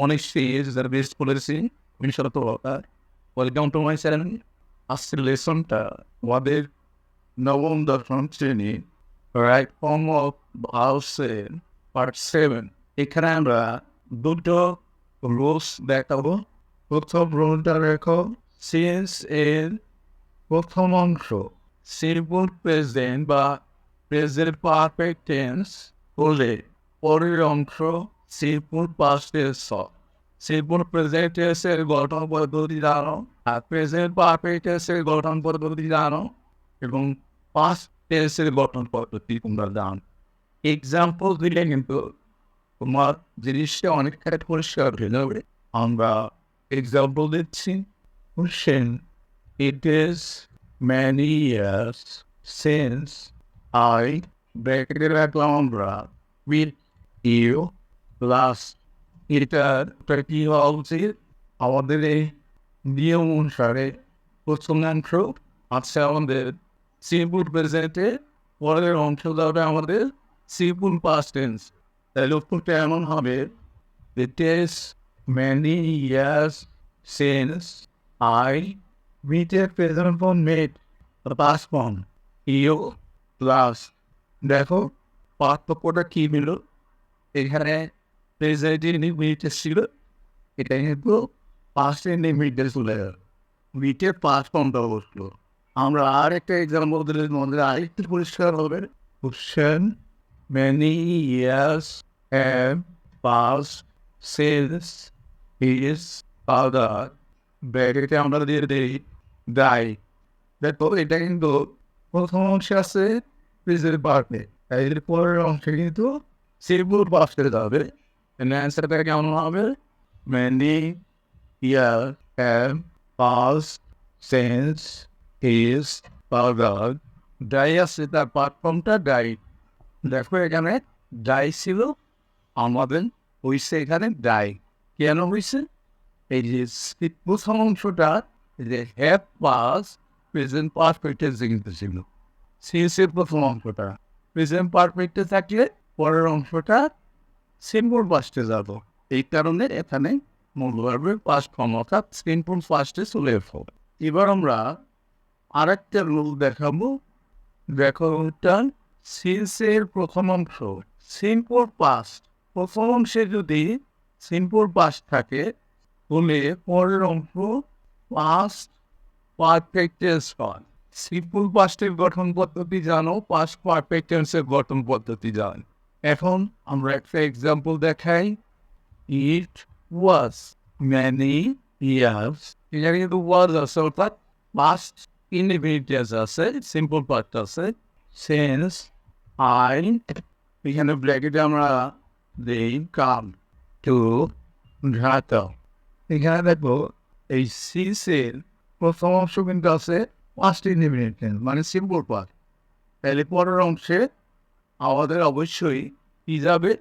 অনেক সিরিজ যারা বেস্ট করেছি ইনশাআল্লাহ। Welcome to my channel. আজকের লেসনটা আমাদের নবম দশম শ্রেণী রাইট ফর্ম অফ ভার্বসের পার্ট 7। এখানে আমরা দুটো রুলস দেখাবো। প্রথম রুলটা রেখো, সিন্স এর প্রথম অংশ সিম্পল প্রেজেন্ট বা প্রেজেন্ট পারফেক্ট টেন্স হলে পরের অংশ সিম্পল পাস্ট টেন্স হয়। সিম্পল প্রেজেন্ট টেন্সের গঠন পদ্ধতি জানো, আর প্রেজেন্ট পারফেক্ট টেন্সের গঠন পদ্ধতি জানো, এবং পাস্ট টেন্সের গঠন পদ্ধতি তোমরা জানো। এক্সাম্পল দিলে কিন্তু তোমার জিনিসটা অনেকটা পরিষ্কার হয়ে যাবে। আমরা এক্সাম্পল দিচ্ছি। Question: It is many years since I ব্র্যাকেটে রাখলাম আমরা with you last। এটা কি হওয়া উচিত? আমাদের এই নিয়ম অনুসারে প্রথম অংশ আছে আমাদের সিম্পল প্রেজেন্টে, পরের অংশ যাবে আমাদের সিম্পল পাস্ট টেন্স। তাহলে উত্তরটা এমন হবে, It is many years since I with a present form made the past form you last। দেখো পার্থক্যটা কি হলো, এখানে প্রেজেন্টে লিমিটে ছিল, এটা কিন্তু পাস্টে লিমিটে চলে গেল, মিটের পাস্ট ফর্মটা বসলো। আমরা আর একটা এক্সাম্পল দিলে মধ্যে আরেকটু পরিষ্কার হবে। Question: Many years have passed since his father ব্র্যাকেটে আমরা দিয়ে দিই die। দেখো এটা কিন্তু প্রথম অংশে আছে প্রেজেন্ট পারফেক্ট, এর পরের অংশে কিন্তু সিম্পল পাস্টে যাবে। অ্যান্সারটা কেমন হবে? Many years have passed since his father die আছে, তার পারফর্মটা ডাই। দেখো এখানে ডাই ছিল, আমাদের হয়েছে এখানে ডাই। কেন হয়েছে? এই যে প্রথম অংশটা যে হ্যাভ পাস প্রেজেন্ট পারফেক্টে কিন্তু ছিল, সিন্সের প্রথম অংশটা প্রেজেন্ট পারফেক্টে থাকলে পরের অংশটা সিম্পল পাস্টে যাব। এই কারণে এখানে মূল ভার্বের পাস্ট ফর্ম অর্থাৎ সিম্পল পাস্টে চলে আসবো। এবার আমরা আরেকটা রুল দেখাবো। দেখো ওটা সিন্সের প্রথম অংশ সিম্পল পাস্ট, প্রথম অংশে যদি সিম্পল পাস্ট থাকে তাহলে পরের অংশ পাস্ট পারফেক্ট টেন্স হয়। সিম্পল পাস্টের গঠন পদ্ধতি জানো, পাস্ট পারফেক্ট টেন্সের গঠন পদ্ধতি জানো। এখন আমরা একটা এক্সাম্পল দেখাই। It was many years, এখানে কিন্তু was আছে অর্থাৎ পাস্ট ইনডিফিনিট আছে, সিম্পল পাস্ট আছে। since I এখানে ব্র্যাকেটে আমরা দেই come to Dhaka। এখানে দেখবো এই সিন্সের প্রথম অংশ কিন্তু আছে পাস্ট ইনডিফিনিট টেন্স মানে সিম্পল পাস্ট। তাহলে পরের অংশে আমাদের অবশ্যই কি যাবে?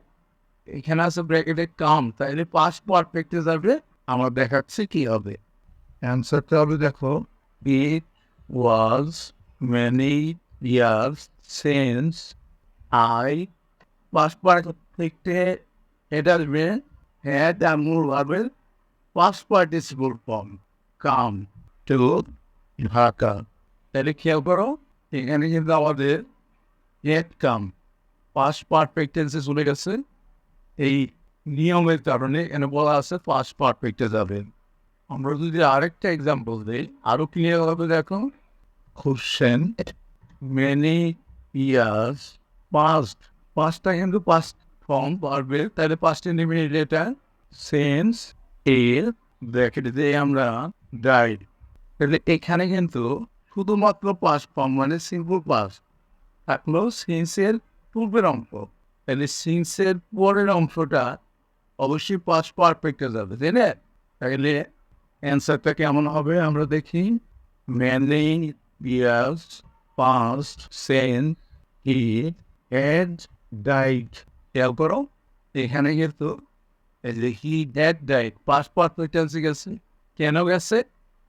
এখানে আছে ব্র্যাকেটে কাম, তাহলে পাস্ট পারফেক্টে যাবে। আমরা দেখাচ্ছি কি হবে। অ্যান্সারটা হবে দেখো, It was many years since I past পারফেক্টে এটা আসবে হ্যাড আর মূল ভার্বের past participle form come to Dhaka. তাহলে খেয়াল করো এখানে কিন্তু আমাদের হ্যাড কাম পাস্ট পারফেক্ট টেন্সে চলে গেছে। এই নিয়মের কারণে এখানে বলা আছে পাস্ট পারফেক্টে যাবে। আমরা যদি আরেকটা এক্সাম্পল দিই আরো ক্লিয়ার হবে। দেখো কোশ্চেন: Many years past, পাস্টটা কিন্তু পাস্ট ফর্ম পারবে, তাহলে পাস্ট ইনডিফিনিট এটা সিন্স এর ব্র্যাকেট দিয়ে আমরা ডাইড। তাহলে এখানে কিন্তু শুধুমাত্র পাস্ট ফর্ম মানে সিম্পল পাস্ট থাকলো সিন্সের পূর্বের অংশ, তাহলে সিন্সের পরের অংশটা অবশ্যই পাস্ট পারফেক্টে যাবে, তাই না? তাহলে অ্যান্সারটা কেমন হবে আমরা দেখি। Many years passed since he had died। খেয়াল করো এখানে কিন্তু এই যে he had died past perfect টেন্সে গেছে। কেন গেছে?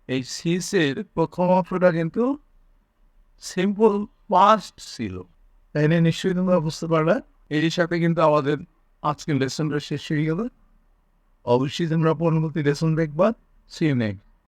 এই সিন্সের প্রথম অংশটা কিন্তু সিম্পল পাস্ট ছিল, তাই না? নিশ্চয়ই তোমরা বুঝতে পারবে। এর সাথে কিন্তু আমাদের আজকের লেসনটা শেষ হয়ে গেল। অবশ্যই তোমরা পরবর্তী লেসন দেখবা। See you next.